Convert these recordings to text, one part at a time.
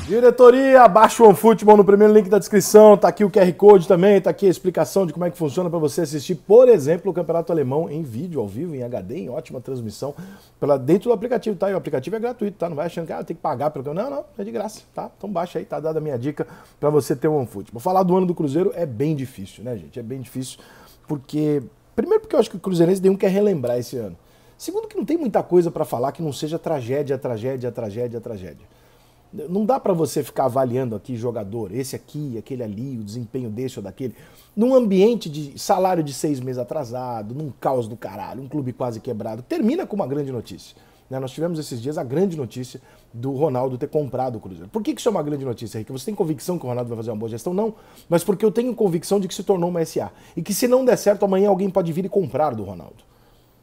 Diretoria, baixa o OneFootball no primeiro link da descrição, tá aqui o QR Code também, tá aqui a explicação de como é que funciona para você assistir, por exemplo, o Campeonato Alemão em vídeo, ao vivo, em HD, em ótima transmissão, dentro do aplicativo, tá? E o aplicativo é gratuito, tá? Não vai achando que tem que pagar pelo canal. Não, é de graça, tá? Então baixa aí, tá dada a minha dica para você ter o OneFootball. Falar do ano do Cruzeiro é bem difícil, né, gente? É bem difícil, porque... Primeiro porque eu acho que o Cruzeirense nenhum quer relembrar esse ano. Segundo que não tem muita coisa para falar que não seja tragédia, tragédia, tragédia, tragédia. Não dá para você ficar avaliando aqui jogador, esse aqui, aquele ali, o desempenho desse ou daquele, num ambiente de salário de 6 meses atrasado, num caos do caralho, um clube quase quebrado. Termina com uma grande notícia. Nós tivemos esses dias a grande notícia do Ronaldo ter comprado o Cruzeiro. Por que isso é uma grande notícia, Henrique? Você tem convicção que o Ronaldo vai fazer uma boa gestão? Não, mas porque eu tenho convicção de que se tornou uma SA. E que se não der certo, amanhã alguém pode vir e comprar do Ronaldo.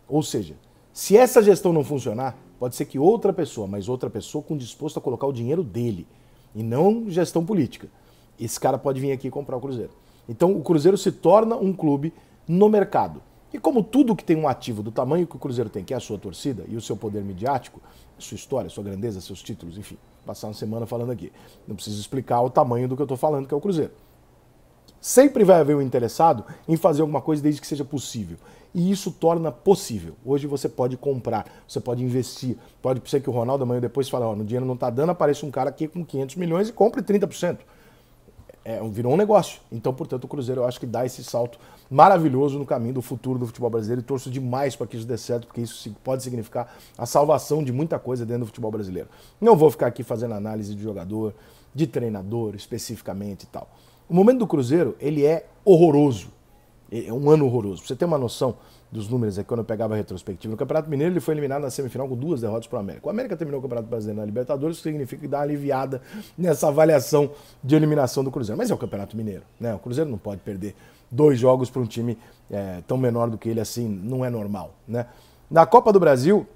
Ou seja, se essa gestão não funcionar, pode ser que outra pessoa, mas outra pessoa com disposto a colocar o dinheiro dele, e não gestão política. Esse cara pode vir aqui e comprar o Cruzeiro. Então o Cruzeiro se torna um clube no mercado. E como tudo que tem um ativo do tamanho que o Cruzeiro tem, que é a sua torcida e o seu poder midiático, a sua história, a sua grandeza, seus títulos, enfim, passar uma semana falando aqui. Não preciso explicar o tamanho do que eu estou falando, que é o Cruzeiro. Sempre vai haver um interessado em fazer alguma coisa desde que seja possível. E isso torna possível. Hoje você pode comprar, você pode investir. Pode ser que o Ronaldo amanhã depois fale, no dinheiro não está dando, apareça um cara aqui com 500 milhões e compre 30%. Virou um negócio. Então, portanto, o Cruzeiro eu acho que dá esse salto maravilhoso no caminho do futuro do futebol brasileiro e torço demais para que isso dê certo, porque isso pode significar a salvação de muita coisa dentro do futebol brasileiro. Não vou ficar aqui fazendo análise de jogador, de treinador especificamente e tal. O momento do Cruzeiro, ele é horroroso. É um ano horroroso. Pra você ter uma noção dos números aqui, quando eu pegava a retrospectiva, no Campeonato Mineiro ele foi eliminado na semifinal com 2 derrotas para o América. O América terminou o Campeonato Brasileiro na Libertadores, isso significa que dá uma aliviada nessa avaliação de eliminação do Cruzeiro. Mas é o Campeonato Mineiro, né? O Cruzeiro não pode perder 2 jogos para um time tão menor do que ele assim, não é normal, né? Na Copa do Brasil,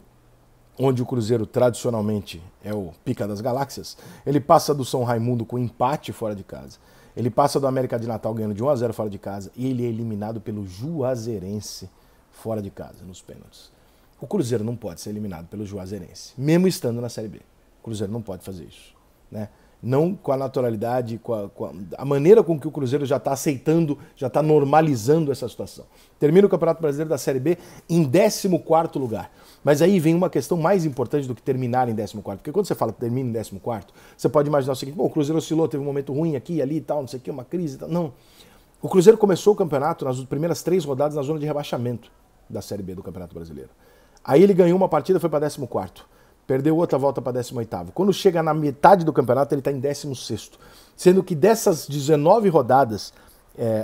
onde o Cruzeiro tradicionalmente é o pica das galáxias, ele passa do São Raimundo com empate fora de casa. Ele passa do América de Natal ganhando de 1-0 fora de casa e ele é eliminado pelo Juazeirense fora de casa, nos pênaltis. O Cruzeiro não pode ser eliminado pelo Juazeirense, mesmo estando na Série B. O Cruzeiro não pode fazer isso, né? Não com a naturalidade, com a maneira com que o Cruzeiro já está aceitando, já está normalizando essa situação. Termina o Campeonato Brasileiro da Série B em 14º lugar. Mas aí vem uma questão mais importante do que terminar em 14º. Porque quando você fala que termina em 14º, você pode imaginar o seguinte, o Cruzeiro oscilou, teve um momento ruim aqui, ali e tal, não sei o que, uma crise e tal. Não. O Cruzeiro começou o campeonato nas primeiras 3 rodadas na zona de rebaixamento da Série B do Campeonato Brasileiro. Aí ele ganhou uma partida, foi para 14º. Perdeu outra, volta para 18º. Quando chega na metade do campeonato, ele está em 16º. Sendo que dessas 19 rodadas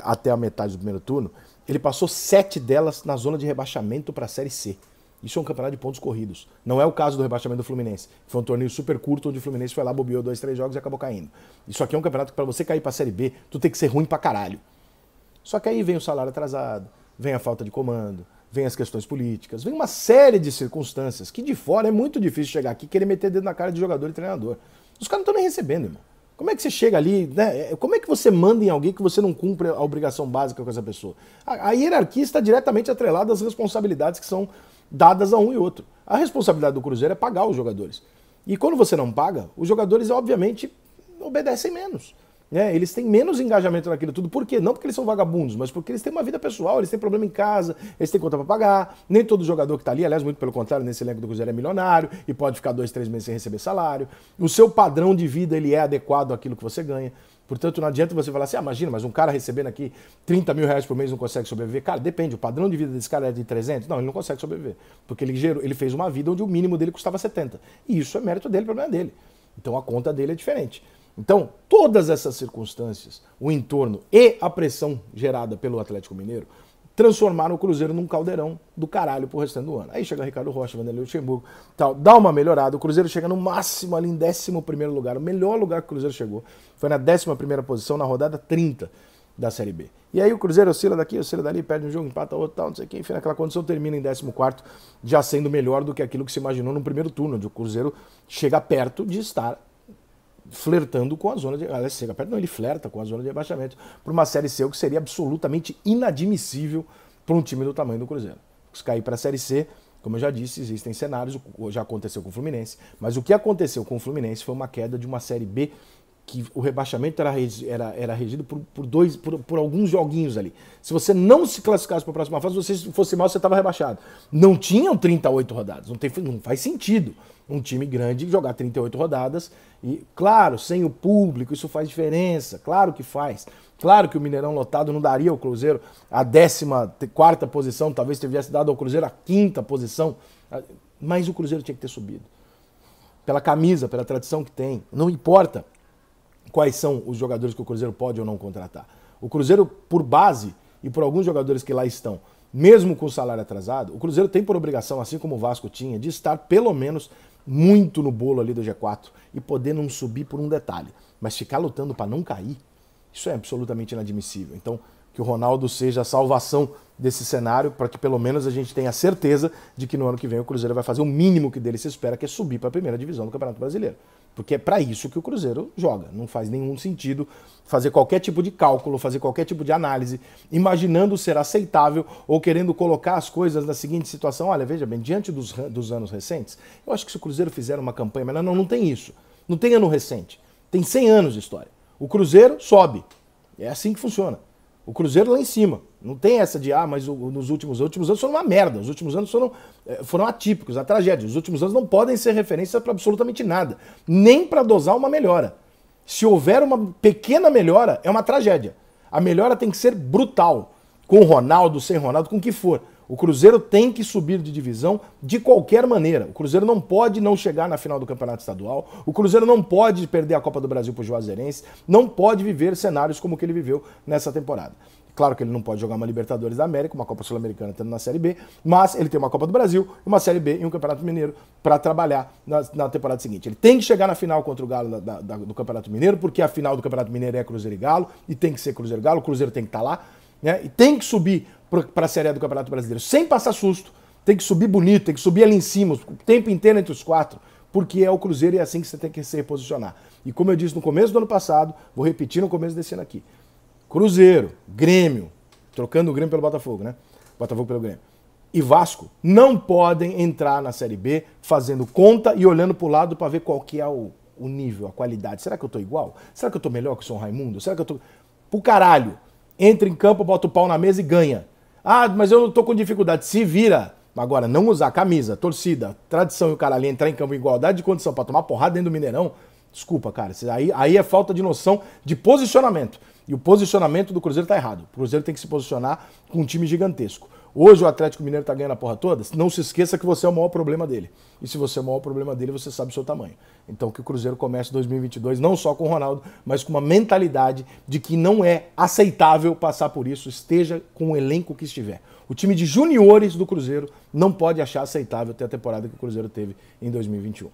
até a metade do primeiro turno, ele passou 7 delas na zona de rebaixamento para a Série C. Isso é um campeonato de pontos corridos. Não é o caso do rebaixamento do Fluminense. Foi um torneio super curto, onde o Fluminense foi lá, bobeou 2, 3 jogos e acabou caindo. Isso aqui é um campeonato que para você cair para a Série B, tu tem que ser ruim pra caralho. Só que aí vem o salário atrasado, vem a falta de comando, vem as questões políticas, vem uma série de circunstâncias que de fora é muito difícil chegar aqui e querer meter dedo na cara de jogador e treinador. Os caras não estão nem recebendo, irmão. Como é que você chega ali, né? Como é que você manda em alguém que você não cumpre a obrigação básica com essa pessoa? A hierarquia está diretamente atrelada às responsabilidades que são dadas a um e outro. A responsabilidade do Cruzeiro é pagar os jogadores. E quando você não paga, os jogadores obviamente obedecem menos. Eles têm menos engajamento naquilo tudo. Por quê? Não porque eles são vagabundos, mas porque eles têm uma vida pessoal, eles têm problema em casa, eles têm conta para pagar. Nem todo jogador que está ali, aliás, muito pelo contrário, nesse elenco do Cruzeiro é milionário e pode ficar 2, 3 meses sem receber salário. O seu padrão de vida ele é adequado àquilo que você ganha. Portanto, não adianta você falar assim, imagina, mas um cara recebendo aqui 30 mil reais por mês não consegue sobreviver. Cara, depende, o padrão de vida desse cara é de 300? Não, ele não consegue sobreviver. Porque ele fez uma vida onde o mínimo dele custava 70. E isso é mérito dele, problema dele. Então a conta dele é diferente. Então, todas essas circunstâncias, o entorno e a pressão gerada pelo Atlético Mineiro transformaram o Cruzeiro num caldeirão do caralho pro restante do ano. Aí chega Ricardo Rocha, Vanderlei Luxemburgo, tal, dá uma melhorada, o Cruzeiro chega no máximo ali em 11º lugar, o melhor lugar que o Cruzeiro chegou foi na 11ª posição na rodada 30 da Série B. E aí o Cruzeiro oscila daqui, oscila dali, perde um jogo, empata outro, tal, não sei o que, enfim, naquela condição termina em 14º, já sendo melhor do que aquilo que se imaginou no primeiro turno, onde o Cruzeiro chega perto de estar flertando com a zona de... Aliás, chega perto, não, ele flerta com a zona de rebaixamento para uma Série C, o que seria absolutamente inadmissível para um time do tamanho do Cruzeiro. Se cair para a Série C, Como eu já disse, existem cenários, já aconteceu com o Fluminense, mas o que aconteceu com o Fluminense foi uma queda de uma Série B que o rebaixamento era regido por alguns joguinhos ali. Se você não se classificasse para a próxima fase, se você fosse mal, você estava rebaixado. Não tinham 38 rodadas, não faz sentido um time grande jogar 38 rodadas. E, claro, sem o público, isso faz diferença, claro que faz. Claro que o Mineirão lotado não daria ao Cruzeiro a 14ª posição, talvez tivesse dado ao Cruzeiro a 5ª posição, mas o Cruzeiro tinha que ter subido. Pela camisa, pela tradição que tem, não importa quais são os jogadores que o Cruzeiro pode ou não contratar. O Cruzeiro, por base, e por alguns jogadores que lá estão, mesmo com o salário atrasado, o Cruzeiro tem por obrigação, assim como o Vasco tinha, de estar pelo menos muito no bolo ali do G4 e poder não subir por um detalhe. Mas ficar lutando para não cair, isso é absolutamente inadmissível. Então, que o Ronaldo seja a salvação desse cenário, para que pelo menos a gente tenha certeza de que no ano que vem o Cruzeiro vai fazer o mínimo que dele se espera, que é subir para a primeira divisão do Campeonato Brasileiro. Porque é para isso que o Cruzeiro joga. Não faz nenhum sentido fazer qualquer tipo de cálculo, fazer qualquer tipo de análise, imaginando ser aceitável ou querendo colocar as coisas na seguinte situação. Olha, veja bem, diante dos anos recentes, eu acho que se o Cruzeiro fizer uma campanha, mas não tem isso. Não tem ano recente. Tem 100 anos de história. O Cruzeiro sobe. É assim que funciona. O Cruzeiro lá em cima. Não tem essa de, mas nos últimos anos foram uma merda. Os últimos anos foram atípicos, a tragédia. Os últimos anos não podem ser referência para absolutamente nada. Nem para dosar uma melhora. Se houver uma pequena melhora, é uma tragédia. A melhora tem que ser brutal. Com o Ronaldo, sem Ronaldo, com o que for. O Cruzeiro tem que subir de divisão de qualquer maneira. O Cruzeiro não pode não chegar na final do Campeonato Estadual. O Cruzeiro não pode perder a Copa do Brasil para o Juazeirense. Não pode viver cenários como o que ele viveu nessa temporada. Claro que ele não pode jogar uma Libertadores da América, uma Copa Sul-Americana tendo na Série B, mas ele tem uma Copa do Brasil, uma Série B e um Campeonato Mineiro para trabalhar na temporada seguinte. Ele tem que chegar na final contra o Galo do Campeonato Mineiro, porque a final do Campeonato Mineiro é Cruzeiro e Galo, e tem que ser Cruzeiro e Galo, o Cruzeiro tem que estar lá, né? E tem que subir para a Série A do Campeonato Brasileiro, sem passar susto, tem que subir bonito, tem que subir ali em cima, o tempo inteiro entre os quatro, porque é o Cruzeiro e é assim que você tem que se reposicionar. E como eu disse no começo do ano passado, vou repetir no começo desse ano aqui, Cruzeiro, Grêmio, trocando o Grêmio pelo Botafogo, né? Botafogo pelo Grêmio. E Vasco não podem entrar na Série B fazendo conta e olhando para o lado para ver qual que é o nível, a qualidade. Será que eu tô igual? Será que eu tô melhor que o São Raimundo? Será que eu tô... Pro caralho. Entra em campo, bota o pau na mesa e ganha. Mas eu não tô com dificuldade. Se vira. Agora, não usar camisa, torcida, tradição e o caralho entrar em campo em igualdade de condição para tomar porrada dentro do Mineirão, desculpa, cara. Aí é falta de noção de posicionamento. E o posicionamento do Cruzeiro tá errado. O Cruzeiro tem que se posicionar com um time gigantesco. Hoje o Atlético Mineiro tá ganhando a porra toda, não se esqueça que você é o maior problema dele. E se você é o maior problema dele, você sabe o seu tamanho. Então que o Cruzeiro comece 2022 não só com o Ronaldo, mas com uma mentalidade de que não é aceitável passar por isso, esteja com o elenco que estiver. O time de juniores do Cruzeiro não pode achar aceitável ter a temporada que o Cruzeiro teve em 2021.